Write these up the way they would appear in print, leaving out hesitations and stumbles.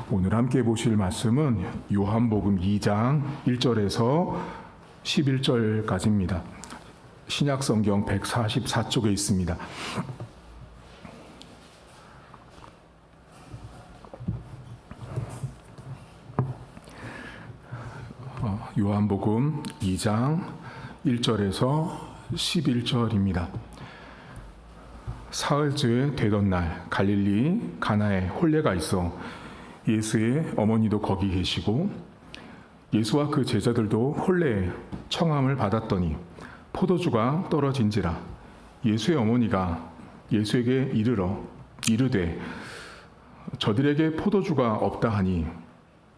오늘 함께 보실 말씀은 요한복음 2장 1절에서 11절까지입니다. 신약성경 144쪽에 있습니다. 요한복음 2장 1절에서 11절입니다. 사흘째 되던 날 갈릴리 가나에 혼례가 있어 예수의 어머니도 거기 계시고 예수와 그 제자들도 혼례에 청함을 받았더니 포도주가 떨어진지라. 예수의 어머니가 예수에게 이르되 저들에게 포도주가 없다 하니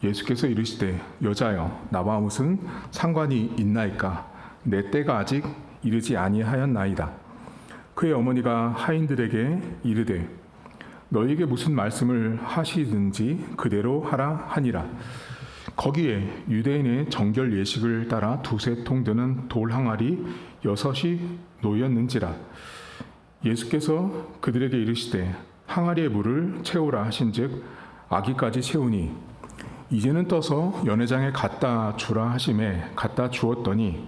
예수께서 이르시되 여자여 나와 무슨 상관이 있나이까? 내 때가 아직 이르지 아니하였나이다. 그의 어머니가 하인들에게 이르되 너희에게 무슨 말씀을 하시든지 그대로 하라 하니라. 거기에 유대인의 정결 예식을 따라 두세 통 드는 돌 항아리 6이 놓였는지라. 예수께서 그들에게 이르시되 항아리에 물을 채우라 하신즉 아기까지 채우니 이제는 떠서 연회장에 갖다 주라 하심에 갖다 주었더니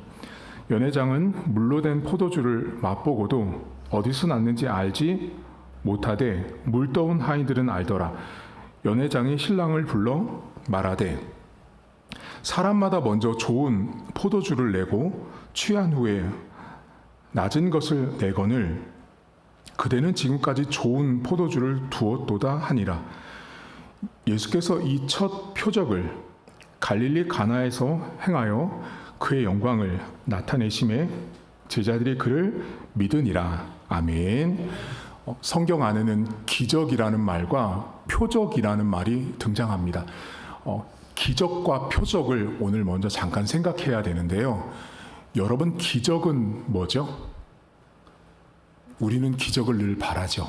연회장은 물로 된 포도주를 맛보고도 어디서 났는지 알지 못하되 물 떠온 하인들은 알더라. 연회장이 신랑을 불러 말하되 사람마다 먼저 좋은 포도주를 내고 취한 후에 낮은 것을 내거늘 그대는 지금까지 좋은 포도주를 두었도다 하니라. 예수께서 이 첫 표적을 갈릴리 가나에서 행하여 그의 영광을 나타내심에 제자들이 그를 믿으니라. 아멘. 성경 안에는 기적이라는 말과 표적이라는 말이 등장합니다. 기적과 표적을 오늘 먼저 잠깐 생각해야 되는데요. 여러분, 기적은 뭐죠? 우리는 기적을 늘 바라죠.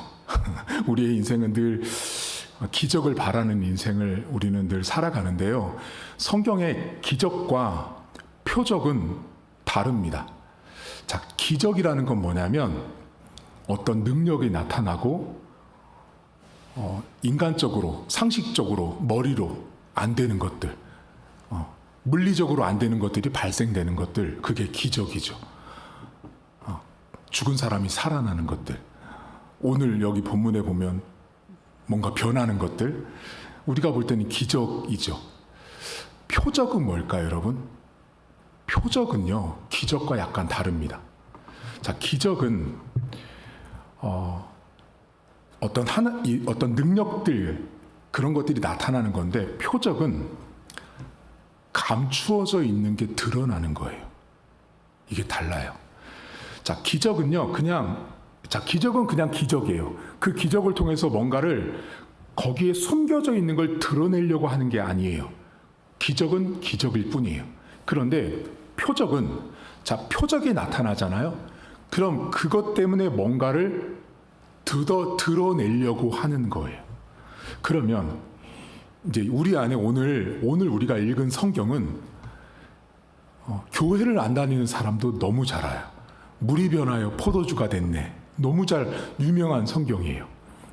우리의 인생은 늘 기적을 바라는 인생을 우리는 늘 살아가는데요. 성경의 기적과 표적은 다릅니다. 자, 기적이라는 건 뭐냐면 어떤 능력이 나타나고 인간적으로, 상식적으로, 머리로 안 되는 것들, 물리적으로 안 되는 것들이 발생되는 것들, 그게 기적이죠. 죽은 사람이 살아나는 것들, 오늘 여기 본문에 보면 뭔가 변하는 것들, 우리가 볼 때는 기적이죠. 표적은 뭘까요, 여러분? 표적은요, 기적과 약간 다릅니다. 자, 기적은 어떤 능력들, 그런 것들이 나타나는 건데, 표적은 감추어져 있는 게 드러나는 거예요. 이게 달라요. 자, 기적은요, 기적은 그냥 기적이에요. 그 기적을 통해서 뭔가를 거기에 숨겨져 있는 걸 드러내려고 하는 게 아니에요. 기적은 기적일 뿐이에요. 그런데 표적은, 표적이 나타나잖아요. 그럼 그것 때문에 뭔가를 드러내려고 하는 거예요. 그러면 이제 우리 안에 오늘 우리가 읽은 성경은 교회를 안 다니는 사람도 너무 잘 알아요. 물이 변하여 포도주가 됐네. 너무 잘 유명한 성경이에요.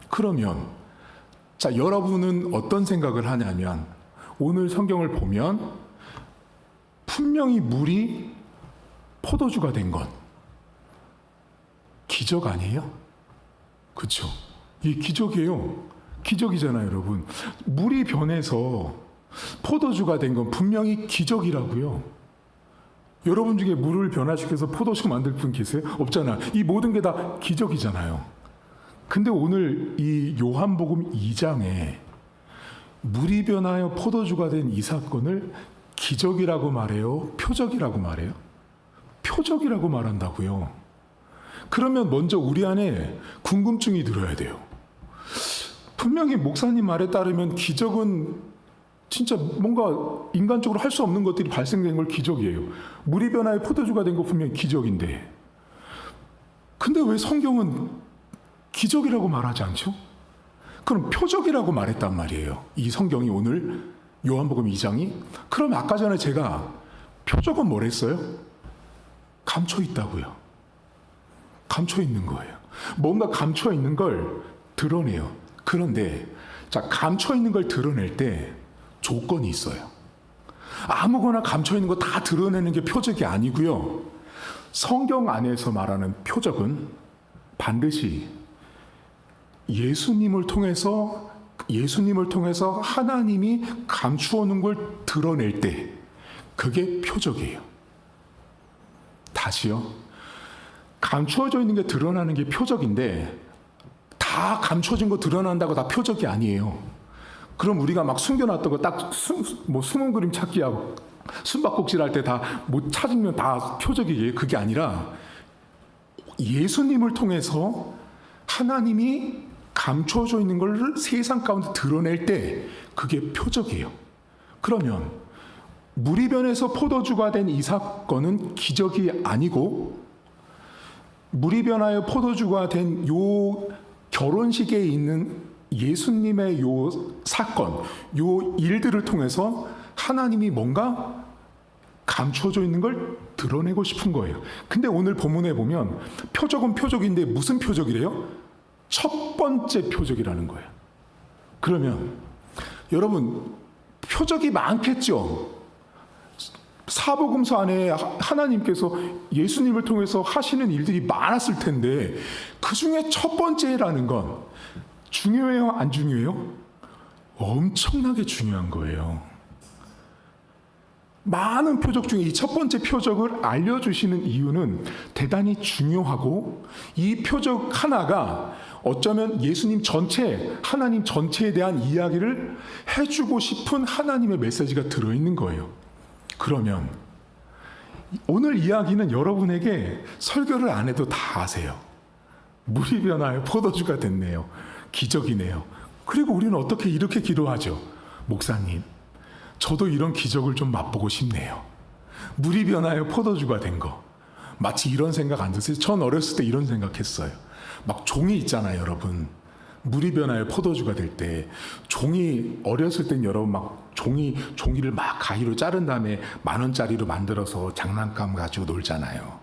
그러면 여러분은 어떤 생각을 하냐면 오늘 성경을 보면 분명히 물이 포도주가 된 건 기적 아니에요? 그렇죠? 이게 기적이에요. 기적이잖아요, 여러분. 물이 변해서 포도주가 된 건 분명히 기적이라고요. 여러분 중에 물을 변화시켜서 포도주 만들 분 계세요? 없잖아요. 이 모든 게 다 기적이잖아요. 근데 오늘 이 요한복음 2장에 물이 변하여 포도주가 된 이 사건을 기적이라고 말해요? 표적이라고 말해요? 표적이라고 말한다고요. 그러면 먼저 우리 안에 궁금증이 들어야 돼요. 분명히 목사님 말에 따르면 기적은 진짜 뭔가 인간적으로 할 수 없는 것들이 발생된 걸 기적이에요. 물이 변하여 포도주가 된 거 분명히 기적인데, 근데 왜 성경은 기적이라고 말하지 않죠? 그럼 표적이라고 말했단 말이에요. 이 성경이 오늘 요한복음 2장이. 그럼 아까 전에 제가 표적은 뭘 했어요? 감춰 있다고요. 감춰 있는 거예요. 뭔가 감춰 있는 걸 드러내요. 그런데 자, 감춰 있는 걸 드러낼 때 조건이 있어요. 아무거나 감춰 있는 거 다 드러내는 게 표적이 아니고요. 성경 안에서 말하는 표적은 반드시 예수님을 통해서 하나님이 감추어 놓은 걸 드러낼 때 그게 표적이에요. 다시요. 감추어져 있는 게 드러나는 게 표적인데 다 감춰진 거 드러난다고 다 표적이 아니에요. 그럼 우리가 막 숨겨놨던 거 딱 숨은 그림 찾기하고 숨바꼭질 할 때 다 못 찾으면 다 표적이에요. 그게 아니라 예수님을 통해서 하나님이 감춰져 있는 걸 세상 가운데 드러낼 때 그게 표적이에요. 그러면 무리변에서 포도주가 된 이 사건은 기적이 아니고 물이 변하여 포도주가 된 요 결혼식에 있는 예수님의 요 사건, 요 일들을 통해서 하나님이 뭔가 감춰져 있는 걸 드러내고 싶은 거예요. 근데 오늘 본문에 보면 표적은 표적인데 무슨 표적이래요? 첫 번째 표적이라는 거예요. 그러면 여러분 표적이 많겠죠? 사복음서 안에 하나님께서 예수님을 통해서 하시는 일들이 많았을 텐데 그 중에 첫 번째라는 건 중요해요? 안 중요해요? 엄청나게 중요한 거예요. 많은 표적 중에 이 첫 번째 표적을 알려주시는 이유는 대단히 중요하고 이 표적 하나가 어쩌면 예수님 전체, 하나님 전체에 대한 이야기를 해주고 싶은 하나님의 메시지가 들어있는 거예요. 그러면 오늘 이야기는 여러분에게 설교를 안 해도 다 아세요. 물이 변하여 포도주가 됐네요. 기적이네요. 그리고 우리는 어떻게 이렇게 기도하죠? 목사님, 저도 이런 기적을 좀 맛보고 싶네요. 물이 변하여 포도주가 된 거. 마치 이런 생각 안 드세요? 전 어렸을 때 이런 생각했어요. 막 종이 있잖아요, 여러분. 물이 변하여 포도주가 될 때 종이 어렸을 땐 여러분 막 종이를 막 가위로 자른 다음에 10,000원짜리로 만들어서 장난감 가지고 놀잖아요.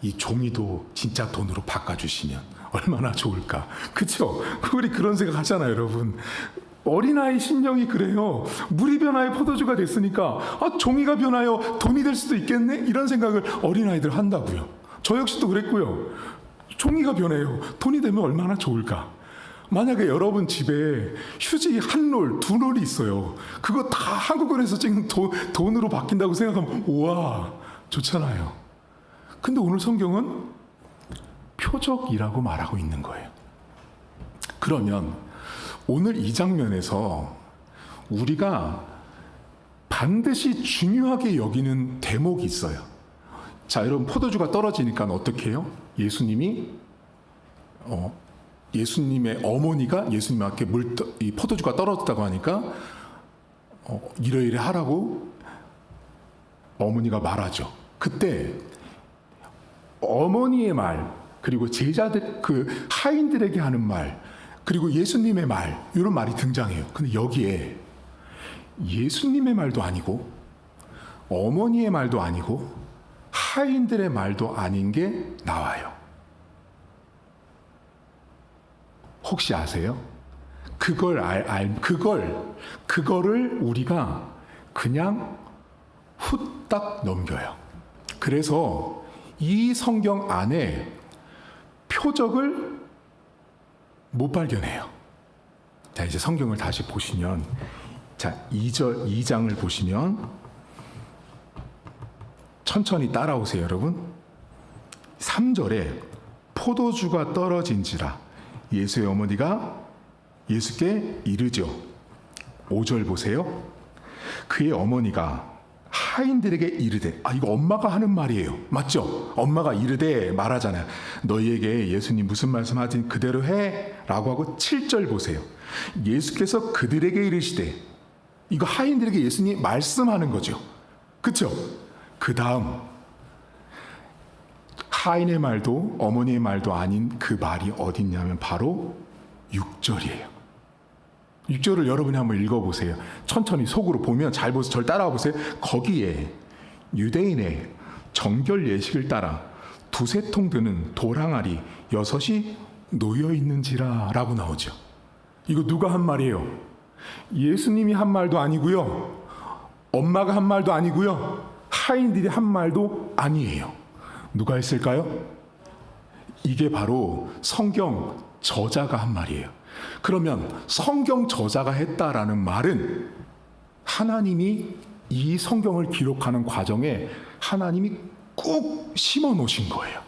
이 종이도 진짜 돈으로 바꿔주시면 얼마나 좋을까. 그쵸? 우리 그런 생각 하잖아요, 여러분. 어린아이 심령이 그래요. 물이 변하여 포도주가 됐으니까 종이가 변하여 돈이 될 수도 있겠네? 이런 생각을 어린아이들 한다고요. 저 역시도 그랬고요. 종이가 변해요. 돈이 되면 얼마나 좋을까. 만약에 여러분 집에 휴지 한 롤, 두 롤이 있어요. 그거 다 한국은행에서 찍은 돈으로 바뀐다고 생각하면 우와, 좋잖아요. 근데 오늘 성경은 표적이라고 말하고 있는 거예요. 그러면 오늘 이 장면에서 우리가 반드시 중요하게 여기는 대목이 있어요. 자, 여러분 포도주가 떨어지니까 어떻게 해요? 예수님의 어머니가 예수님께 이 포도주가 떨어졌다고 하니까 이러이러 하라고 어머니가 말하죠. 그때 어머니의 말, 그리고 제자들, 그 하인들에게 하는 말, 그리고 예수님의 말, 이런 말이 등장해요. 근데 여기에 예수님의 말도 아니고 어머니의 말도 아니고 하인들의 말도 아닌 게 나와요. 혹시 아세요? 그거를 우리가 그냥 후딱 넘겨요. 그래서 이 성경 안에 표적을 못 발견해요. 자, 이제 성경을 다시 보시면, 자, 2장을 보시면, 천천히 따라오세요, 여러분. 3절에 포도주가 떨어진지라 예수의 어머니가 예수께 이르죠. 5절 보세요. 그의 어머니가 하인들에게 이르되, 이거 엄마가 하는 말이에요. 맞죠? 엄마가 이르되 말하잖아요. 너희에게 예수님 무슨 말씀하든 그대로 해 라고 하고 7절 보세요. 예수께서 그들에게 이르시되, 이거 하인들에게 예수님이 말씀하는 거죠. 그쵸? 그 다음 하인의 말도 어머니의 말도 아닌 그 말이 어디 있냐면 바로 6절이에요. 6절을 여러분이 한번 읽어보세요. 천천히 속으로 보면 잘 보세요. 절 따라와 보세요. 거기에 유대인의 정결 예식을 따라 2-3통 드는 돌항아리 6이 놓여 있는지라 라고 나오죠. 이거 누가 한 말이에요? 예수님이 한 말도 아니고요. 엄마가 한 말도 아니고요. 하인들이 한 말도 아니에요. 누가 했을까요? 이게 바로 성경 저자가 한 말이에요. 그러면 성경 저자가 했다라는 말은 하나님이 이 성경을 기록하는 과정에 하나님이 꾹 심어 놓으신 거예요.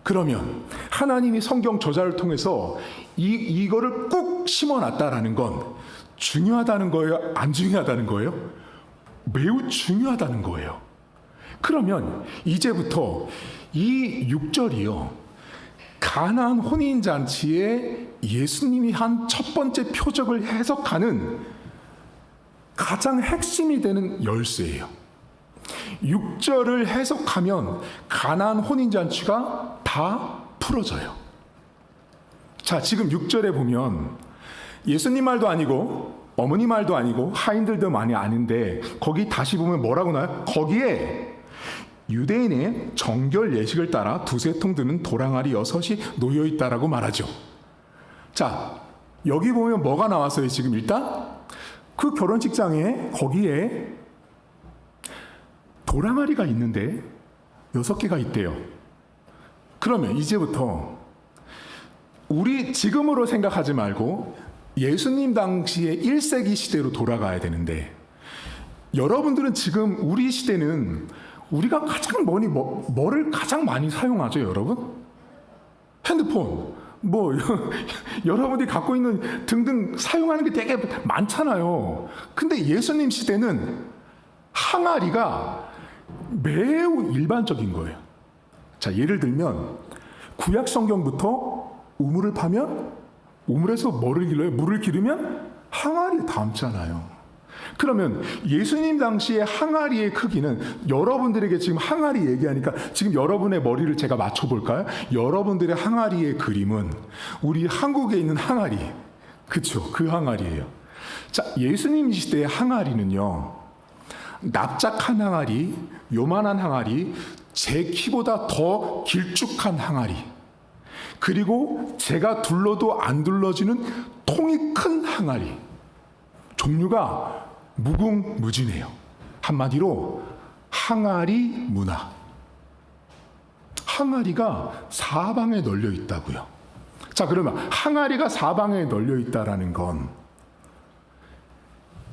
그러면 하나님이 성경 저자를 통해서 이거를 꾹 심어 놨다라는 건 중요하다는 거예요? 안 중요하다는 거예요? 매우 중요하다는 거예요. 그러면 이제부터 이 6절이요. 가나안 혼인잔치에 예수님이 한 첫 번째 표적을 해석하는 가장 핵심이 되는 열쇠예요. 6절을 해석하면 가나안 혼인잔치가 다 풀어져요. 자, 지금 6절에 보면 예수님 말도 아니고 어머니 말도 아니고 하인들도 많이 아는데 거기 다시 보면 뭐라고 나와요? 거기에 유대인의 정결 예식을 따라 두세 통 드는 도랑아리 6이 놓여 있다라고 말하죠. 자, 여기 보면 뭐가 나왔어요? 지금 일단 그 결혼식장에 거기에 도랑아리가 있는데 6개가 있대요. 그러면 이제부터 우리 지금으로 생각하지 말고 예수님 당시의 1세기 시대로 돌아가야 되는데, 여러분들은 지금 우리 시대는 우리가 가장 뭐를 가장 많이 사용하죠, 여러분? 핸드폰, 여러분들이 갖고 있는 등등 사용하는 게 되게 많잖아요. 근데 예수님 시대는 항아리가 매우 일반적인 거예요. 자, 예를 들면 구약 성경부터 우물을 파면 우물에서 뭐를 길러요? 물을 기르면 항아리에 담잖아요. 그러면 예수님 당시의 항아리의 크기는, 여러분들에게 지금 항아리 얘기하니까 지금 여러분의 머리를 제가 맞춰볼까요? 여러분들의 항아리의 그림은 우리 한국에 있는 항아리, 그쵸? 그 항아리예요. 자, 예수님 시대의 항아리는요, 납작한 항아리, 요만한 항아리, 제 키보다 더 길쭉한 항아리, 그리고 제가 둘러도 안 둘러지는 통이 큰 항아리, 종류가 무궁무진해요. 한마디로 항아리 문화. 항아리가 사방에 널려 있다고요. 자, 그러면 항아리가 사방에 널려 있다라는 건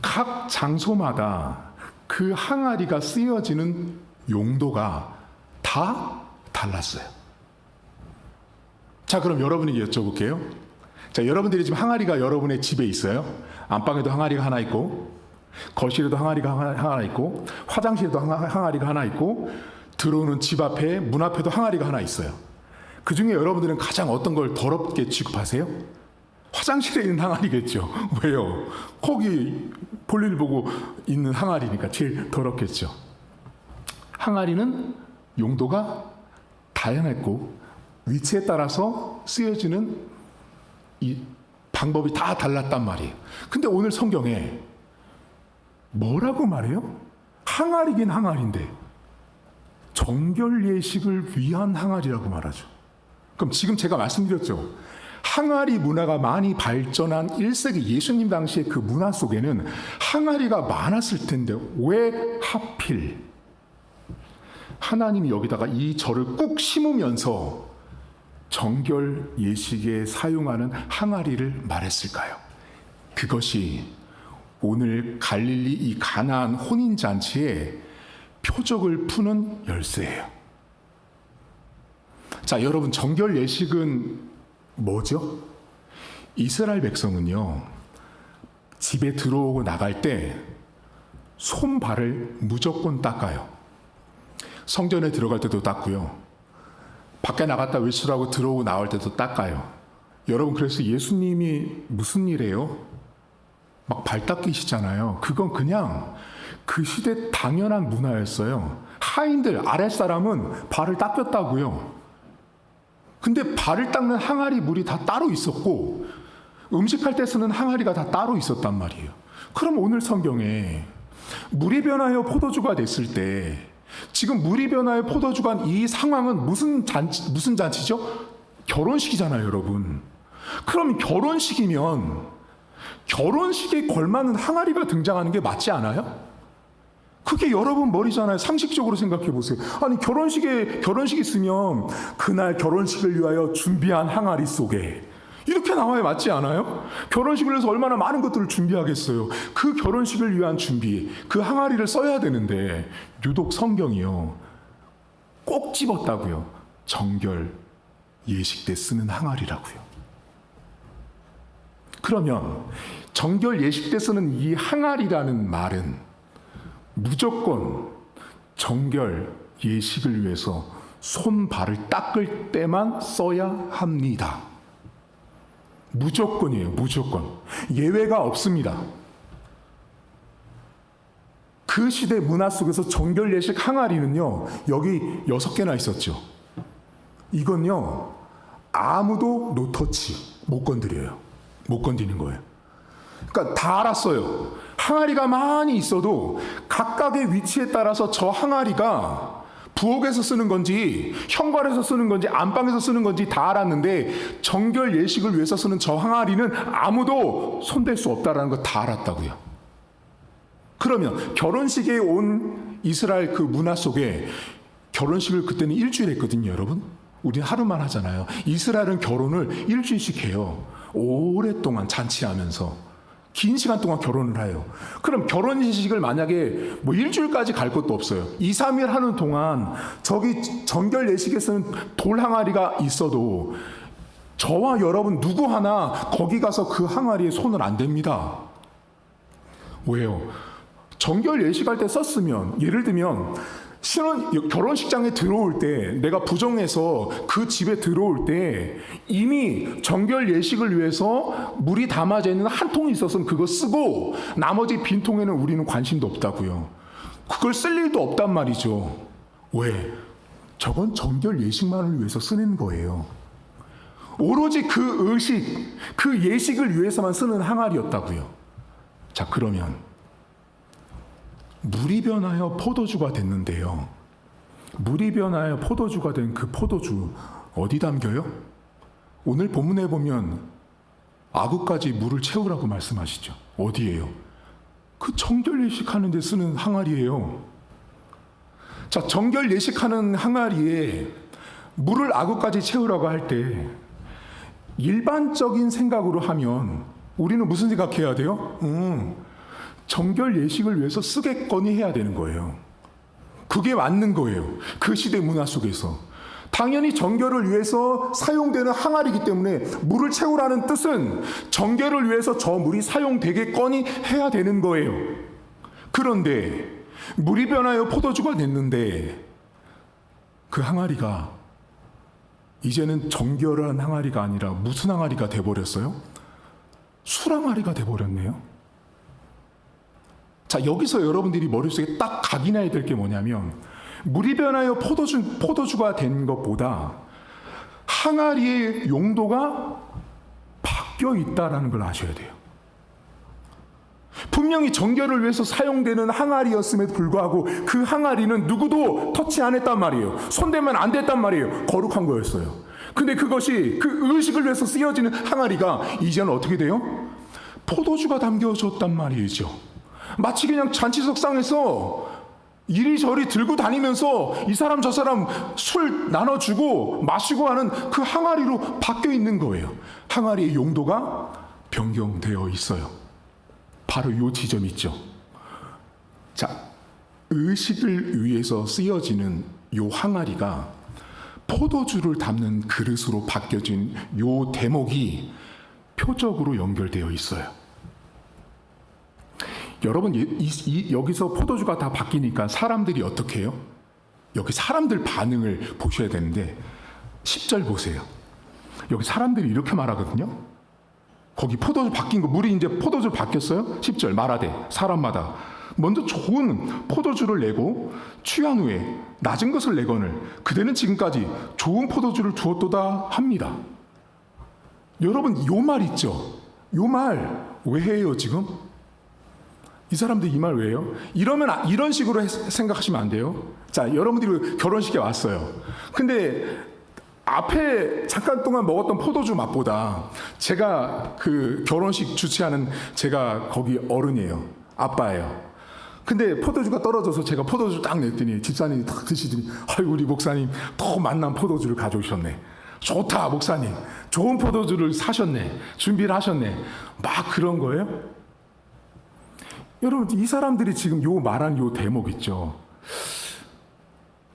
각 장소마다 그 항아리가 쓰여지는 용도가 다 달랐어요. 자, 그럼 여러분에게 여쭤볼게요. 자, 여러분들이 지금 항아리가 여러분의 집에 있어요. 안방에도 항아리가 하나 있고, 거실에도 항아리가 하나 있고, 화장실에도 항아리가 하나 있고, 들어오는 집 앞에, 문 앞에도 항아리가 하나 있어요. 그 중에 여러분들은 가장 어떤 걸 더럽게 취급하세요? 화장실에 있는 항아리겠죠. 왜요? 거기 볼일 보고 있는 항아리니까 제일 더럽겠죠. 항아리는 용도가 다양했고 위치에 따라서 쓰여지는 이 방법이 다 달랐단 말이에요. 근데 오늘 성경에 뭐라고 말해요? 항아리긴 항아리인데 정결 예식을 위한 항아리라고 말하죠. 그럼 지금 제가 말씀드렸죠. 항아리 문화가 많이 발전한 1세기 예수님 당시의 그 문화 속에는 항아리가 많았을 텐데 왜 하필 하나님이 여기다가 이 절을 꾹 심으면서 정결 예식에 사용하는 항아리를 말했을까요? 그것이 오늘 갈릴리 이 가나안 혼인잔치의 표적을 푸는 열쇠예요. 자, 여러분, 정결 예식은 뭐죠? 이스라엘 백성은요, 집에 들어오고 나갈 때 손발을 무조건 닦아요. 성전에 들어갈 때도 닦고요, 밖에 나갔다 외출하고 들어오고 나올 때도 닦아요. 여러분, 그래서 예수님이 무슨 일이에요? 막 발 닦이시잖아요. 그건 그냥 그 시대 당연한 문화였어요. 하인들, 아랫사람은 발을 닦였다고요. 근데 발을 닦는 항아리 물이 다 따로 있었고 음식할 때 쓰는 항아리가 다 따로 있었단 말이에요. 그럼 오늘 성경에 물이 변하여 포도주가 됐을 때, 지금 물이 변하여 포도주가 이 상황은 무슨 잔치죠? 결혼식이잖아요, 여러분. 그럼 결혼식이면 결혼식에 걸맞는 항아리가 등장하는 게 맞지 않아요? 그게 여러분 머리잖아요. 상식적으로 생각해 보세요. 아니 결혼식 있으면 그날 결혼식을 위하여 준비한 항아리 속에 이렇게 나와야 맞지 않아요? 결혼식을 위해서 얼마나 많은 것들을 준비하겠어요. 그 결혼식을 위한 준비, 그 항아리를 써야 되는데 유독 성경이요 꼭 집었다고요. 정결 예식 때 쓰는 항아리라고요. 그러면 정결 예식 때 쓰는 이 항아리라는 말은 무조건 정결 예식을 위해서 손 발을 닦을 때만 써야 합니다. 무조건이에요. 무조건. 예외가 없습니다. 그 시대 문화 속에서 정결 예식 항아리는요 여기 6개나 있었죠. 이건요 아무도 노터치 못 건드려요. 못 건드리는 거예요. 그러니까 다 알았어요. 항아리가 많이 있어도 각각의 위치에 따라서 저 항아리가 부엌에서 쓰는 건지 현관에서 쓰는 건지 안방에서 쓰는 건지 다 알았는데 정결 예식을 위해서 쓰는 저 항아리는 아무도 손댈 수 없다는 거 다 알았다고요. 그러면 결혼식에 온 이스라엘 그 문화 속에 결혼식을 그때는 일주일 했거든요, 여러분. 우리는 하루만 하잖아요. 이스라엘은 결혼을 일주일씩 해요. 오랫동안 잔치하면서 긴 시간 동안 결혼을 해요. 그럼 결혼식을 만약에 뭐 일주일까지 갈 것도 없어요. 2, 3일 하는 동안 저기 정결 예식에서는 돌 항아리가 있어도 저와 여러분 누구 하나 거기 가서 그 항아리에 손을 안 댑니다. 왜요? 정결 예식할 때 썼으면 예를 들면 결혼식장에 들어올 때 내가 부정해서 그 집에 들어올 때 이미 정결 예식을 위해서 물이 담아져 있는 한 통이 있었으면 그거 쓰고 나머지 빈 통에는 우리는 관심도 없다고요. 그걸 쓸 일도 없단 말이죠. 왜? 저건 정결 예식만을 위해서 쓰는 거예요. 오로지 그 의식, 그 예식을 위해서만 쓰는 항아리였다고요. 자, 그러면 물이 변하여 포도주가 됐는데요. 물이 변하여 포도주가 된 그 포도주 어디 담겨요? 오늘 본문에 보면 아구까지 물을 채우라고 말씀하시죠. 어디예요? 그 정결 예식하는 데 쓰는 항아리예요. 자, 정결 예식하는 항아리에 물을 아구까지 채우라고 할 때 일반적인 생각으로 하면 우리는 무슨 생각해야 돼요? 정결 예식을 위해서 쓰겠거니 해야 되는 거예요. 그게 맞는 거예요. 그 시대 문화 속에서. 당연히 정결을 위해서 사용되는 항아리이기 때문에 물을 채우라는 뜻은 정결을 위해서 저 물이 사용되겠거니 해야 되는 거예요. 그런데 물이 변하여 포도주가 됐는데 그 항아리가 이제는 정결한 항아리가 아니라 무슨 항아리가 돼버렸어요? 술 항아리가 돼버렸네요. 자, 여기서 여러분들이 머릿속에 딱 각인해야 될 게 뭐냐면 물이 변하여 포도주가 된 것보다 항아리의 용도가 바뀌어 있다는 걸 아셔야 돼요. 분명히 정결을 위해서 사용되는 항아리였음에도 불구하고 그 항아리는 누구도 터치 안 했단 말이에요. 손대면 안 됐단 말이에요. 거룩한 거였어요. 근데 그것이 그 의식을 위해서 쓰여지는 항아리가 이제는 어떻게 돼요? 포도주가 담겨졌단 말이죠. 마치 그냥 잔치석상에서 이리저리 들고 다니면서 이 사람 저 사람 술 나눠주고 마시고 하는 그 항아리로 바뀌어 있는 거예요. 항아리의 용도가 변경되어 있어요. 바로 이 지점 있죠. 자, 의식을 위해서 쓰여지는 이 항아리가 포도주를 담는 그릇으로 바뀌어진 이 대목이 표적으로 연결되어 있어요. 여러분, 여기서 포도주가 다 바뀌니까 사람들이 어떻게 해요? 여기 사람들 반응을 보셔야 되는데 10절 보세요. 여기 사람들이 이렇게 말하거든요. 거기 포도주 바뀐 거, 물이 이제 포도주 바뀌었어요? 10절 말하되 사람마다 먼저 좋은 포도주를 내고 취한 후에 낮은 것을 내거늘 그대는 지금까지 좋은 포도주를 두었도다 합니다. 여러분, 요 말 있죠? 요 말 왜 해요 지금? 이 사람들 이 말 왜요? 이러면 이런 식으로 생각하시면 안 돼요. 자, 여러분들이 결혼식에 왔어요. 근데 앞에 잠깐 동안 먹었던 포도주 맛보다 제가 그 결혼식 주최하는 제가 거기 어른이에요. 아빠예요. 근데 포도주가 떨어져서 제가 포도주 딱 냈더니 집사님이 딱 드시더니 아유 우리 목사님 더 맛난 포도주를 가져오셨네. 좋다 목사님. 좋은 포도주를 사셨네. 준비를 하셨네. 막 그런 거예요. 여러분 이 사람들이 지금 요 말한 요 대목 있죠.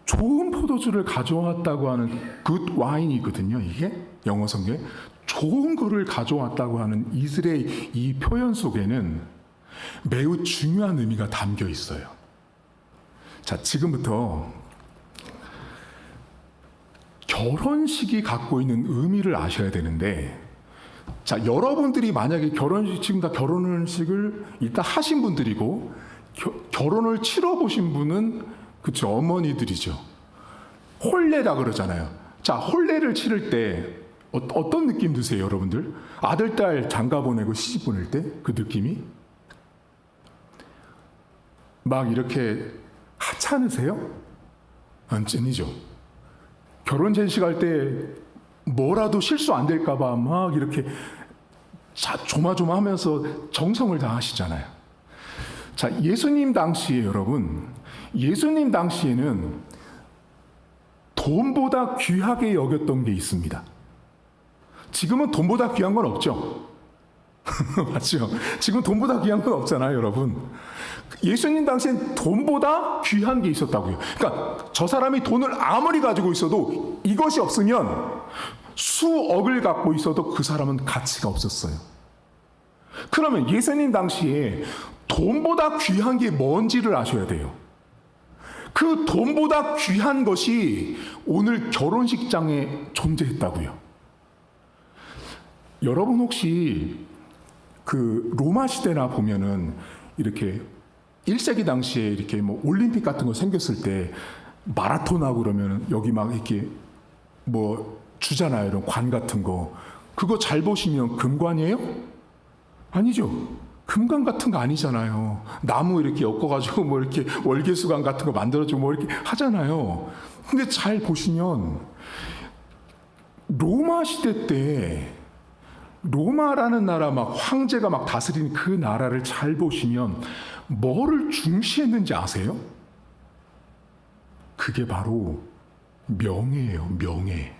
좋은 포도주를 가져왔다고 하는 good wine이거든요. 이게 영어 성경에 좋은 거를 가져왔다고 하는 이들의 이 표현 속에는 매우 중요한 의미가 담겨 있어요. 자, 지금부터 결혼식이 갖고 있는 의미를 아셔야 되는데, 자, 여러분들이 만약에 지금 다 결혼식을 일단 하신 분들이고, 결혼을 치러보신 분은, 그쵸, 어머니들이죠. 혼례라 그러잖아요. 자, 혼례를 치를 때, 어떤 느낌 드세요, 여러분들? 아들, 딸 장가 보내고 시집 보낼 때, 그 느낌이? 막 이렇게 하찮으세요? 아니죠. 결혼 전식할 때 뭐라도 실수 안 될까봐 막 이렇게 조마조마하면서 정성을 다하시잖아요. 자, 예수님 당시에 여러분, 예수님 당시에는 돈보다 귀하게 여겼던 게 있습니다. 지금은 돈보다 귀한 건 없죠. 맞죠? 지금 돈보다 귀한 건 없잖아요, 여러분. 예수님 당시엔 돈보다 귀한 게 있었다고요. 그러니까 저 사람이 돈을 아무리 가지고 있어도 이것이 없으면 수억을 갖고 있어도 그 사람은 가치가 없었어요. 그러면 예수님 당시에 돈보다 귀한 게 뭔지를 아셔야 돼요. 그 돈보다 귀한 것이 오늘 결혼식장에 존재했다고요. 여러분 혹시 그 로마 시대나 보면은 이렇게 1세기 당시에 이렇게 뭐 올림픽 같은 거 생겼을 때 마라톤하고 그러면 여기 막 이렇게 뭐 주잖아요. 이런 관 같은 거. 그거 잘 보시면 금관이에요? 아니죠. 금관 같은 거 아니잖아요. 나무 이렇게 엮어가지고 뭐 이렇게 월계수관 같은 거 만들어주고 뭐 이렇게 하잖아요. 근데 잘 보시면 로마 시대 때 로마라는 나라 막 황제가 막 다스리는 그 나라를 잘 보시면 뭐를 중시했는지 아세요? 그게 바로 명예예요, 명예.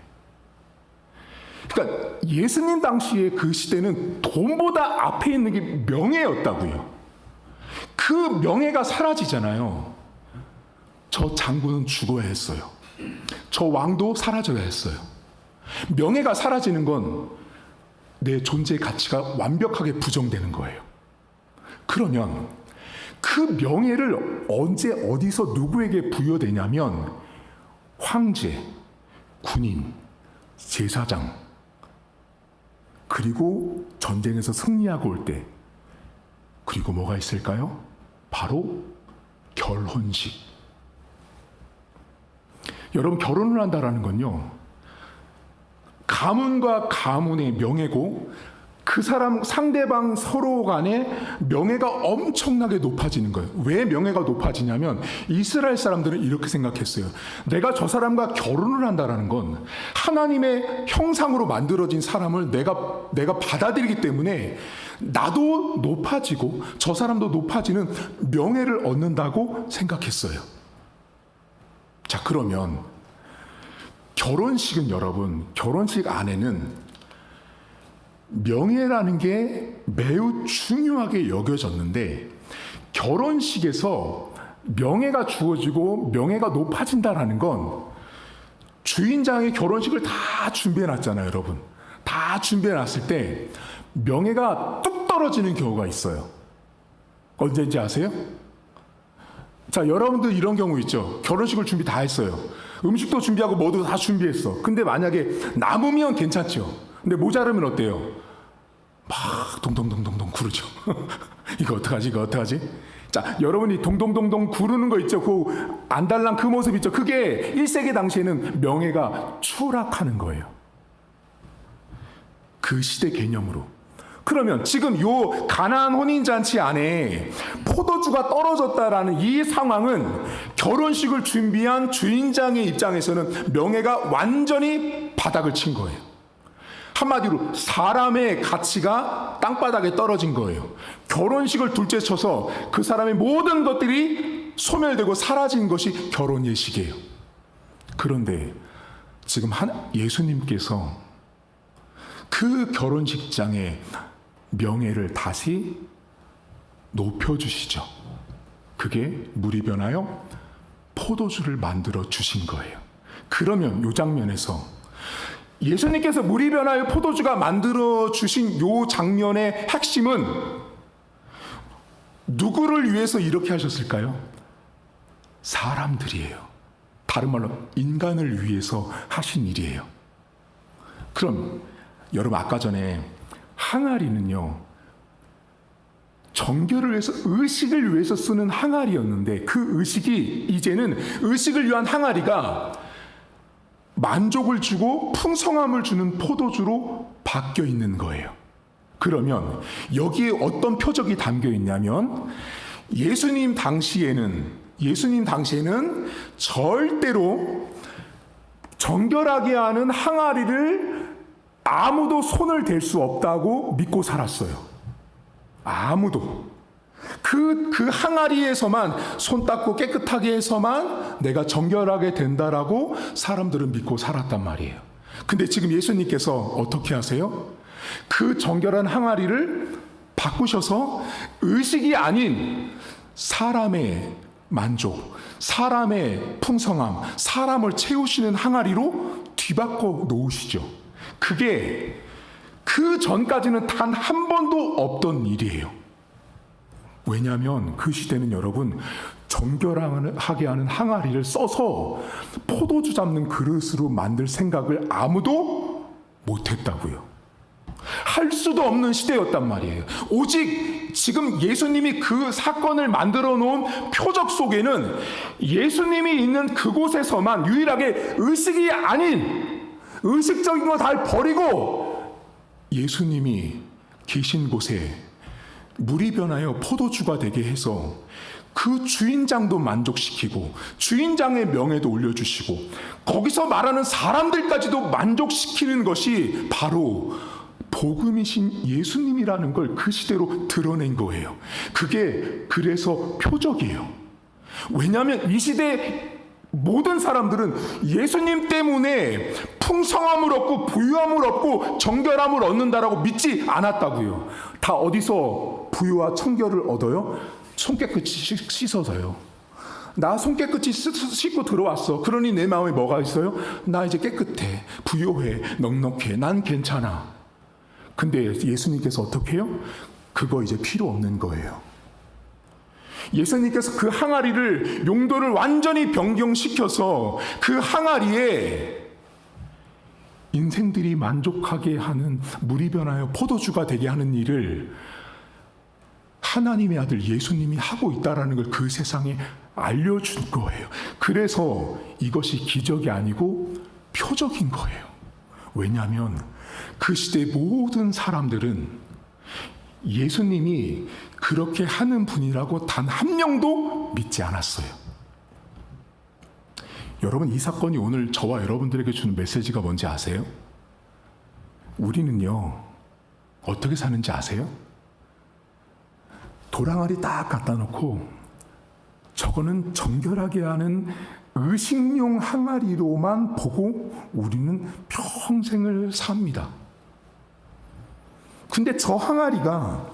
그러니까 예수님 당시에 그 시대는 돈보다 앞에 있는 게 명예였다고요. 그 명예가 사라지잖아요. 저 장군은 죽어야 했어요. 저 왕도 사라져야 했어요. 명예가 사라지는 건 내 존재의 가치가 완벽하게 부정되는 거예요. 그러면 그 명예를 언제 어디서 누구에게 부여되냐면 황제, 군인, 제사장, 그리고 전쟁에서 승리하고 올 때, 그리고 뭐가 있을까요? 바로 결혼식. 여러분, 결혼을 한다라는 건요, 가문과 가문의 명예고 그 사람 상대방 서로 간의 명예가 엄청나게 높아지는 거예요. 왜 명예가 높아지냐면 이스라엘 사람들은 이렇게 생각했어요. 내가 저 사람과 결혼을 한다라는 건 하나님의 형상으로 만들어진 사람을 내가 받아들이기 때문에 나도 높아지고 저 사람도 높아지는 명예를 얻는다고 생각했어요. 자, 그러면 결혼식은 여러분, 결혼식 안에는 명예라는 게 매우 중요하게 여겨졌는데 결혼식에서 명예가 주어지고 명예가 높아진다라는 건 주인장이 결혼식을 다 준비해놨잖아요, 여러분. 다 준비해놨을 때 명예가 뚝 떨어지는 경우가 있어요. 언제인지 아세요? 자, 여러분들 이런 경우 있죠. 결혼식을 준비 다 했어요. 음식도 준비하고 뭐도 다 준비했어. 근데 만약에 남으면 괜찮죠. 근데 모자르면 어때요? 막 동동동동동 구르죠. 이거 어떡하지? 이거 어떡하지? 자, 여러분이 동동동동 구르는 거 있죠. 그 안달난 그 모습 있죠. 그게 1세기 당시에는 명예가 추락하는 거예요. 그 시대 개념으로. 그러면 지금 요 가나안 혼인잔치 안에 포도주가 떨어졌다라는 이 상황은 결혼식을 준비한 주인장의 입장에서는 명예가 완전히 바닥을 친 거예요. 한마디로 사람의 가치가 땅바닥에 떨어진 거예요. 결혼식을 둘째쳐서 그 사람의 모든 것들이 소멸되고 사라진 것이 결혼 예식이에요. 그런데 지금 예수님께서 그 결혼식장의 명예를 다시 높여주시죠. 그게 물이 변하여 포도주를 만들어 주신 거예요. 그러면 이 장면에서 예수님께서 물이 변하여 포도주가 만들어 주신 이 장면의 핵심은 누구를 위해서 이렇게 하셨을까요? 사람들이에요. 다른 말로 인간을 위해서 하신 일이에요. 그럼 여러분, 아까 전에 항아리는요, 정결을 위해서, 의식을 위해서 쓰는 항아리였는데 그 의식이 이제는 의식을 위한 항아리가 만족을 주고 풍성함을 주는 포도주로 바뀌어 있는 거예요. 그러면 여기에 어떤 표적이 담겨 있냐면 예수님 당시에는 절대로 정결하게 하는 항아리를 아무도 손을 댈 수 없다고 믿고 살았어요. 아무도. 그 항아리에서만 손 닦고 깨끗하게 해서만 내가 정결하게 된다라고 사람들은 믿고 살았단 말이에요. 근데 지금 예수님께서 어떻게 하세요? 그 정결한 항아리를 바꾸셔서 의식이 아닌 사람의 만족, 사람의 풍성함, 사람을 채우시는 항아리로 뒤바꿔 놓으시죠. 그게 그 전까지는 단 한 번도 없던 일이에요. 왜냐하면 그 시대는 여러분, 정결하게 하는 항아리를 써서 포도주 잡는 그릇으로 만들 생각을 아무도 못했다고요. 할 수도 없는 시대였단 말이에요. 오직 지금 예수님이 그 사건을 만들어 놓은 표적 속에는 예수님이 있는 그곳에서만 유일하게 의식이 아닌 의식적인 거 다 버리고 예수님이 계신 곳에 물이 변하여 포도주가 되게 해서 그 주인장도 만족시키고 주인장의 명예도 올려주시고 거기서 말하는 사람들까지도 만족시키는 것이 바로 복음이신 예수님이라는 걸 그 시대로 드러낸 거예요. 그게 그래서 표적이에요. 왜냐하면 이 시대 모든 사람들은 예수님 때문에 풍성함을 얻고 부유함을 얻고 정결함을 얻는다라고 믿지 않았다고요. 다 어디서 부유와 청결을 얻어요? 손 깨끗이 씻어서요. 나 손 깨끗이 씻고 들어왔어. 그러니 내 마음에 뭐가 있어요? 나 이제 깨끗해, 부유해, 넉넉해, 난 괜찮아. 근데 예수님께서 어떻게 해요? 그거 이제 필요 없는 거예요. 예수님께서 그 항아리를 용도를 완전히 변경시켜서 그 항아리에 인생들이 만족하게 하는 물이 변하여 포도주가 되게 하는 일을 하나님의 아들 예수님이 하고 있다는 걸 그 세상에 알려준 거예요. 그래서 이것이 기적이 아니고 표적인 거예요. 왜냐하면 그 시대 모든 사람들은 예수님이 그렇게 하는 분이라고 단 한 명도 믿지 않았어요. 여러분, 이 사건이 오늘 저와 여러분들에게 주는 메시지가 뭔지 아세요? 우리는요, 어떻게 사는지 아세요? 도랑아리 딱 갖다 놓고 저거는 정결하게 하는 의식용 항아리로만 보고 우리는 평생을 삽니다. 근데 저 항아리가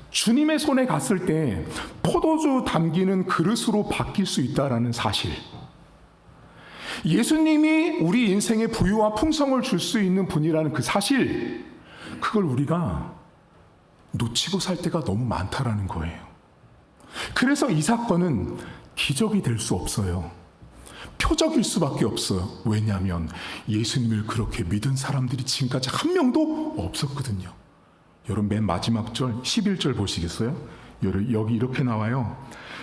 주님의 손에 갔을 때 포도주 담기는 그릇으로 바뀔 수 있다는 사실, 예수님이 우리 인생에 부유와 풍성을 줄 수 있는 분이라는 그 사실, 그걸 우리가 놓치고 살 때가 너무 많다라는 거예요. 그래서 이 사건은 기적이 될 수 없어요. 표적일 수밖에 없어요. 왜냐하면 예수님을 그렇게 믿은 사람들이 지금까지 한 명도 없었거든요. 여러분, 맨 마지막 절 11절 보시겠어요? 여기 이렇게 나와요.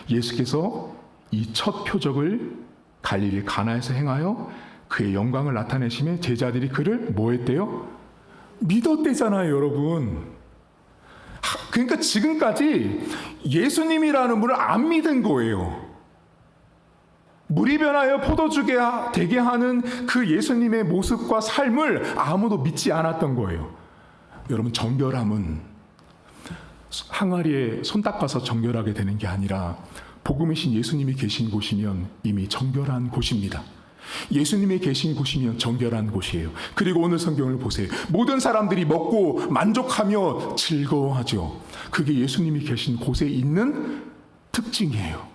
예수께서 이 첫 표적을 갈릴리 가나에서 행하여 그의 영광을 나타내심에 제자들이 그를 뭐 했대요? 믿었대잖아요, 여러분. 그러니까 지금까지 예수님이라는 분을 안 믿은 거예요. 물이 변하여 포도주가 되게 하는 그 예수님의 모습과 삶을 아무도 믿지 않았던 거예요. 여러분, 정결함은 항아리에 손 닦아서 정결하게 되는 게 아니라 복음이신 예수님이 계신 곳이면 이미 정결한 곳입니다. 예수님이 계신 곳이면 정결한 곳이에요. 그리고 오늘 성경을 보세요. 모든 사람들이 먹고 만족하며 즐거워하죠. 그게 예수님이 계신 곳에 있는 특징이에요.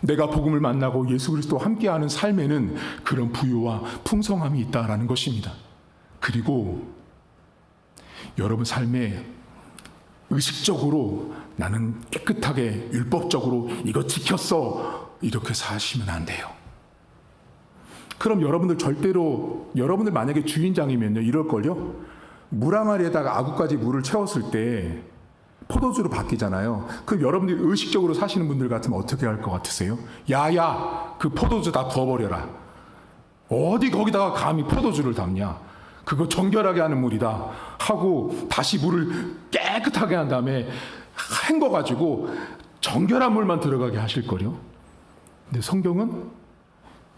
내가 복음을 만나고 예수 그리스도와 함께하는 삶에는 그런 부유와 풍성함이 있다라는 것입니다. 그리고 여러분 삶에 의식적으로 나는 깨끗하게 율법적으로 이거 지켰어 이렇게 사시면 안 돼요. 그럼 여러분들 절대로, 여러분들 만약에 주인장이면요 이럴걸요. 물 항아리에다가 아구까지 물을 채웠을 때 포도주로 바뀌잖아요. 그럼 여러분들이 의식적으로 사시는 분들 같으면 어떻게 할 것 같으세요? 야야, 그 포도주 다 부어버려라. 어디 거기다가 감히 포도주를 담냐. 그거 정결하게 하는 물이다 하고 다시 물을 깨끗하게 한 다음에 헹궈가지고 정결한 물만 들어가게 하실 거요. 근데 성경은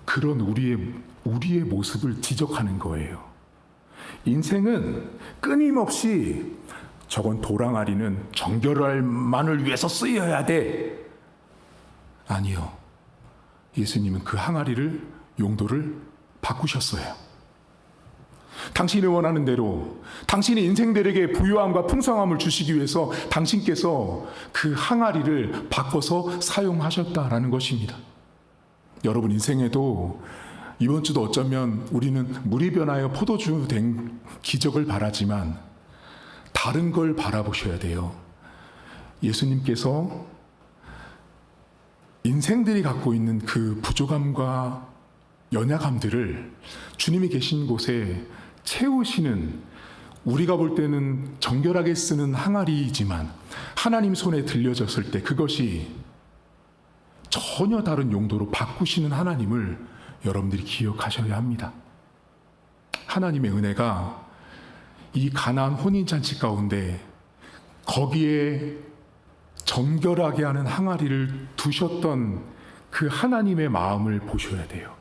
그런 우리의 모습을 지적하는 거예요. 인생은 끊임없이 저건 도랑아리는 정결할만을 위해서 쓰여야 돼. 아니요. 예수님은 그 항아리를 용도를 바꾸셨어요. 당신이 원하는 대로 당신의 인생들에게 부유함과 풍성함을 주시기 위해서 당신께서 그 항아리를 바꿔서 사용하셨다라는 것입니다. 여러분 인생에도 이번 주도 어쩌면 우리는 물이 변하여 포도주 된 기적을 바라지만 다른 걸 바라보셔야 돼요. 예수님께서 인생들이 갖고 있는 그 부족함과 연약함들을 주님이 계신 곳에 채우시는, 우리가 볼 때는 정결하게 쓰는 항아리이지만 하나님 손에 들려졌을 때 그것이 전혀 다른 용도로 바꾸시는 하나님을 여러분들이 기억하셔야 합니다. 하나님의 은혜가 이 가나안 혼인잔치 가운데 거기에 정결하게 하는 항아리를 두셨던 그 하나님의 마음을 보셔야 돼요.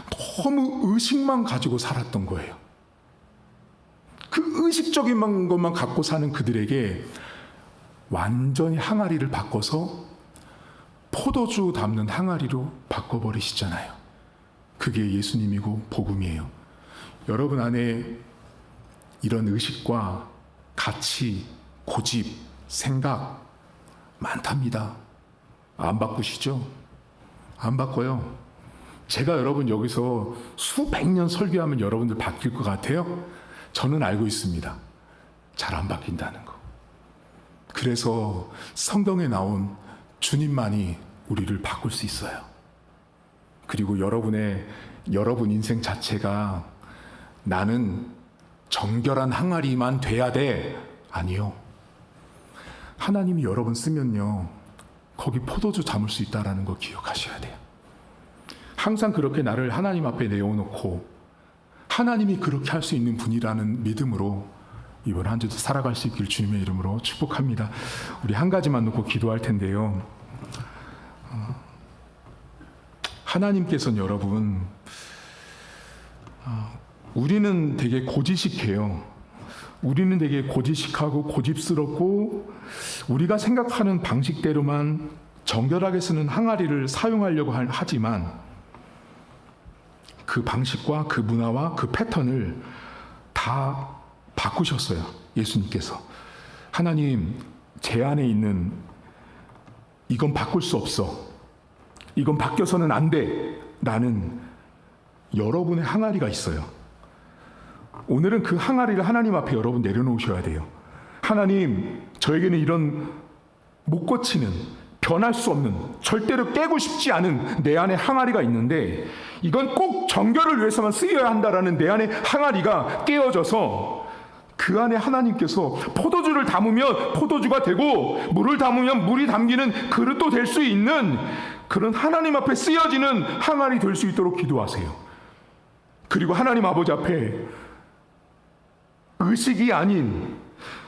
너무 의식만 가지고 살았던 거예요. 그 의식적인 것만 갖고 사는 그들에게 완전히 항아리를 바꿔서 포도주 담는 항아리로 바꿔버리시잖아요. 그게 예수님이고 복음이에요. 여러분 안에 이런 의식과 가치, 고집, 생각 많답니다. 안 바꾸시죠? 안 바꿔요. 제가 여러분 여기서 수백 년 설교하면 여러분들 바뀔 것 같아요? 저는 알고 있습니다. 잘 안 바뀐다는 거. 그래서 성경에 나온 주님만이 우리를 바꿀 수 있어요. 그리고 여러분 인생 자체가 나는 정결한 항아리만 돼야 돼. 아니요. 하나님이 여러분 쓰면요. 거기 포도주 담을 수 있다는 거 기억하셔야 돼요. 항상 그렇게 나를 하나님 앞에 내어놓고 하나님이 그렇게 할 수 있는 분이라는 믿음으로 이번 한 주도 살아갈 수 있길 주님의 이름으로 축복합니다. 우리 한 가지만 놓고 기도할 텐데요. 하나님께서는 여러분, 우리는 되게 고지식해요. 우리는 되게 고지식하고 고집스럽고 우리가 생각하는 방식대로만 정결하게 쓰는 항아리를 사용하려고 하지만 그 방식과 그 문화와 그 패턴을 다 바꾸셨어요. 예수님께서. 하나님, 제 안에 있는 이건 바꿀 수 없어. 이건 바뀌어서는 안 돼. 라는 여러분의 항아리가 있어요. 오늘은 그 항아리를 하나님 앞에 여러분 내려놓으셔야 돼요. 하나님, 저에게는 이런 못 고치는, 변할 수 없는, 절대로 깨고 싶지 않은 내 안에 항아리가 있는데 이건 꼭 정결을 위해서만 쓰여야 한다라는 내 안에 항아리가 깨어져서 그 안에 하나님께서 포도주를 담으면 포도주가 되고 물을 담으면 물이 담기는 그릇도 될 수 있는 그런 하나님 앞에 쓰여지는 항아리 될 수 있도록 기도하세요. 그리고 하나님 아버지 앞에 의식이 아닌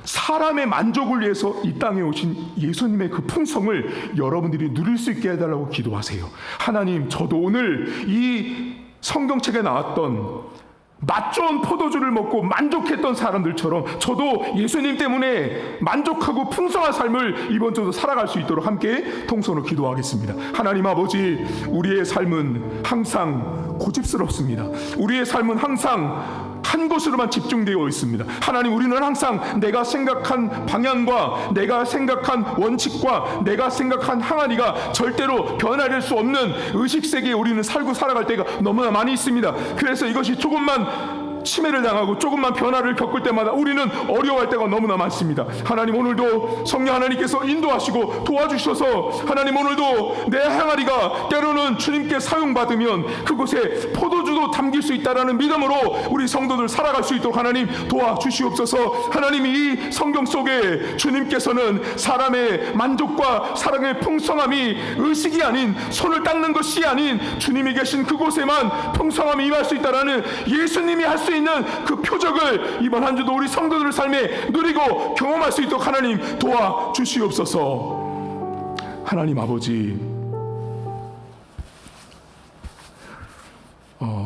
사람의 만족을 위해서 이 땅에 오신 예수님의 그 풍성을 여러분들이 누릴 수 있게 해달라고 기도하세요. 하나님, 저도 오늘 이 성경책에 나왔던 맛 좋은 포도주를 먹고 만족했던 사람들처럼 저도 예수님 때문에 만족하고 풍성한 삶을 이번 주도 살아갈 수 있도록 함께 통성으로 기도하겠습니다. 하나님 아버지, 우리의 삶은 항상 고집스럽습니다. 우리의 삶은 항상 한 곳으로만 집중되어 있습니다. 하나님, 우리는 항상 내가 생각한 방향과 내가 생각한 원칙과 내가 생각한 항아리가 절대로 변화될 수 없는 의식세계에 우리는 살고 살아갈 때가 너무나 많이 있습니다. 그래서 이것이 조금만 침해를 당하고 조금만 변화를 겪을 때마다 우리는 어려워할 때가 너무나 많습니다. 하나님, 오늘도 성령 하나님께서 인도하시고 도와주셔서 하나님, 오늘도 내 항아리가 때로는 주님께 사용받으면 그곳에 포도주도 담길 수 있다는 믿음으로 우리 성도들 살아갈 수 있도록 하나님 도와주시옵소서. 하나님, 이 성경 속에 주님께서는 사람의 만족과 사랑의 풍성함이 의식이 아닌, 손을 닦는 것이 아닌 주님이 계신 그곳에만 풍성함이 임할 수 있다는 예수님이 할 수 있는 그 표적을 이번 한 주도 우리 성도들 삶에 누리고 경험할 수 있도록 하나님 도와주시옵소서. 하나님 아버지,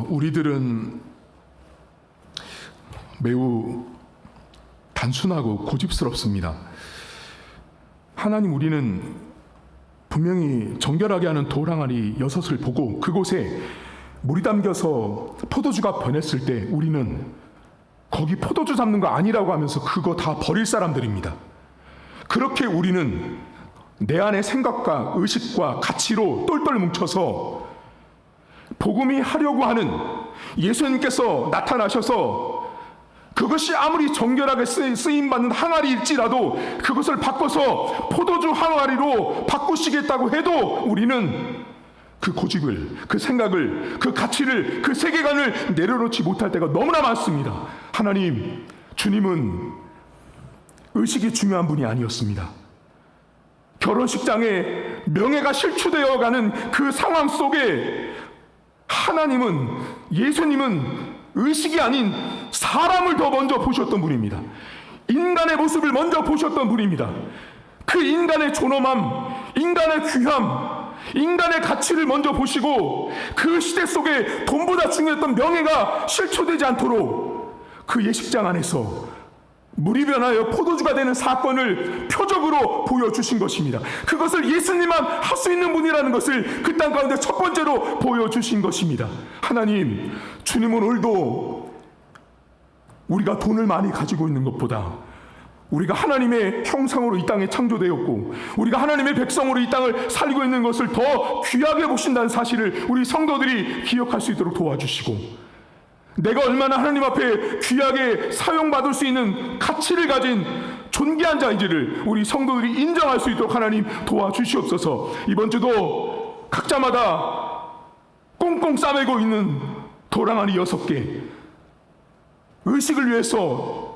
우리들은 매우 단순하고 고집스럽습니다. 하나님, 우리는 분명히 정결하게 하는 돌항아리 6을 보고 그곳에 물이 담겨서 포도주가 변했을 때 우리는 거기 포도주 잡는 거 아니라고 하면서 그거 다 버릴 사람들입니다. 그렇게 우리는 내 안의 생각과 의식과 가치로 똘똘 뭉쳐서 복음이 하려고 하는 예수님께서 나타나셔서 그것이 아무리 정결하게 쓰임받는 항아리일지라도 그것을 바꿔서 포도주 항아리로 바꾸시겠다고 해도 우리는 그 고집을, 그 생각을, 그 가치를, 그 세계관을 내려놓지 못할 때가 너무나 많습니다. 하나님, 주님은 의식이 중요한 분이 아니었습니다. 결혼식장에 명예가 실추되어가는 그 상황 속에 하나님은, 예수님은 의식이 아닌 사람을 더 먼저 보셨던 분입니다. 인간의 모습을 먼저 보셨던 분입니다. 그 인간의 존엄함, 인간의 귀함, 인간의 가치를 먼저 보시고 그 시대 속에 돈보다 중요했던 명예가 실추되지 않도록 그 예식장 안에서 물이 변하여 포도주가 되는 사건을 표적으로 보여주신 것입니다. 그것을 예수님만 할 수 있는 분이라는 것을 그 땅 가운데 첫 번째로 보여주신 것입니다. 하나님, 주님은 오늘도 우리가 돈을 많이 가지고 있는 것보다 우리가 하나님의 형상으로 이 땅에 창조되었고 우리가 하나님의 백성으로 이 땅을 살고 있는 것을 더 귀하게 보신다는 사실을 우리 성도들이 기억할 수 있도록 도와주시고, 내가 얼마나 하나님 앞에 귀하게 사용받을 수 있는 가치를 가진 존귀한 자인지를 우리 성도들이 인정할 수 있도록 하나님 도와주시옵소서. 이번 주도 각자마다 꽁꽁 싸매고 있는 도랑아리 6개, 의식을 위해서,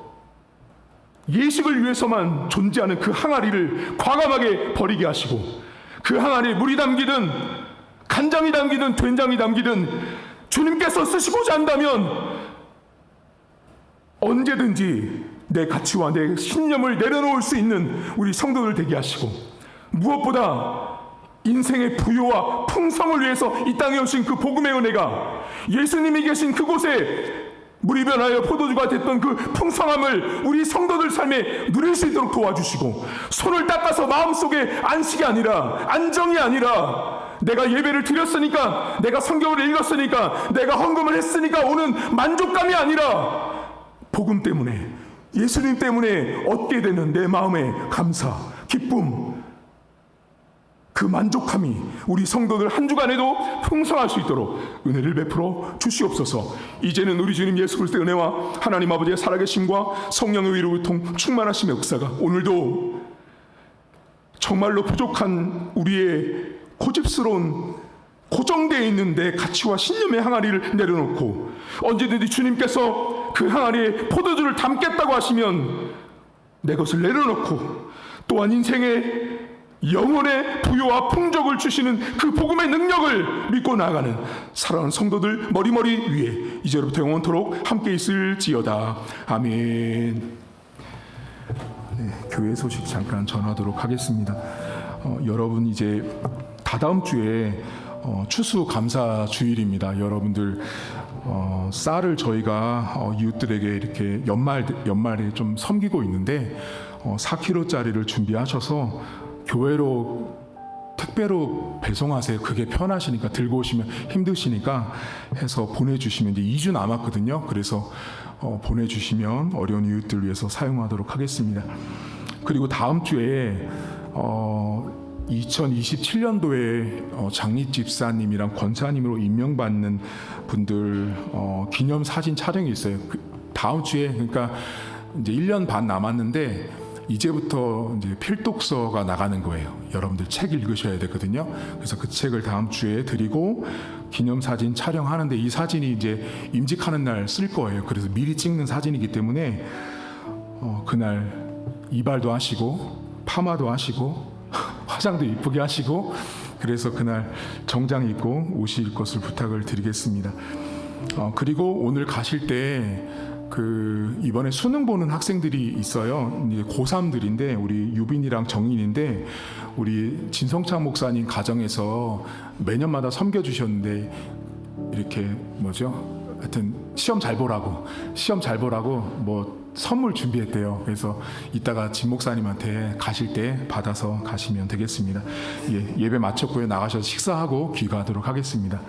예식을 위해서만 존재하는 그 항아리를 과감하게 버리게 하시고, 그 항아리에 물이 담기든 간장이 담기든 된장이 담기든 주님께서 쓰시고자 한다면 언제든지 내 가치와 내 신념을 내려놓을 수 있는 우리 성도들 되게 하시고, 무엇보다 인생의 부요와 풍성을 위해서 이 땅에 오신 그 복음의 은혜가 예수님이 계신 그곳에 물이 변하여 포도주가 됐던 그 풍성함을 우리 성도들 삶에 누릴 수 있도록 도와주시고, 손을 닦아서 마음속에 안식이 아니라, 안정이 아니라, 내가 예배를 드렸으니까, 내가 성경을 읽었으니까, 내가 헌금을 했으니까 오는 만족감이 아니라 복음 때문에, 예수님 때문에 얻게 되는 내 마음의 감사, 기쁨, 그 만족함이 우리 성도들 한 주간에도 풍성할 수 있도록 은혜를 베풀어 주시옵소서. 이제는 우리 주님 예수 그리스도의 은혜와 하나님 아버지의 살아계심과 성령의 위로 유통 충만하심의 역사가 오늘도 정말로 부족한 우리의 고집스러운 고정되어 있는 내 가치와 신념의 항아리를 내려놓고 언제든지 주님께서 그 항아리에 포도주를 담겠다고 하시면 내 것을 내려놓고, 또한 인생의 영혼의 부요와 풍족을 주시는 그 복음의 능력을 믿고 나아가는 사랑하는 성도들 머리머리 위에 이제로부터 영원토록 함께 있을지어다. 아멘. 네, 교회 소식 잠깐 전하도록 하겠습니다. 여러분 이제 다다음 주에 추수감사 주일입니다. 여러분들 쌀을 저희가 이웃들에게 이렇게 연말에 좀 섬기고 있는데 4kg짜리를 준비하셔서 교회로 택배로 배송하세요. 그게 편하시니까 들고 오시면 힘드시니까 해서 보내주시면 이제 2주 남았거든요. 그래서 보내주시면 어려운 이웃들 위해서 사용하도록 하겠습니다. 그리고 다음 주에 2027년도에 장립 집사님이랑 권사님으로 임명받는 분들 기념 사진 촬영이 있어요. 다음 주에 그러니까 이제 1년 반 남았는데 이제부터 이제 필독서가 나가는 거예요. 여러분들 책 읽으셔야 되거든요. 그래서 그 책을 다음 주에 드리고 기념 사진 촬영하는데 이 사진이 이제 임직하는 날 쓸 거예요. 그래서 미리 찍는 사진이기 때문에 그날 이발도 하시고 파마도 하시고 화장도 이쁘게 하시고 그래서 그날 정장 입고 오실 것을 부탁을 드리겠습니다. 그리고 오늘 가실 때 이번에 수능 보는 학생들이 있어요. 이제 고3들인데 우리 유빈이랑 정인인데 우리 진성찬 목사님 가정에서 매년마다 섬겨주셨는데 이렇게 하여튼 시험 잘 보라고 뭐 선물 준비했대요. 그래서 이따가 진 목사님한테 가실 때 받아서 가시면 되겠습니다. 예배 마쳤고요. 나가셔서 식사하고 귀가하도록 하겠습니다.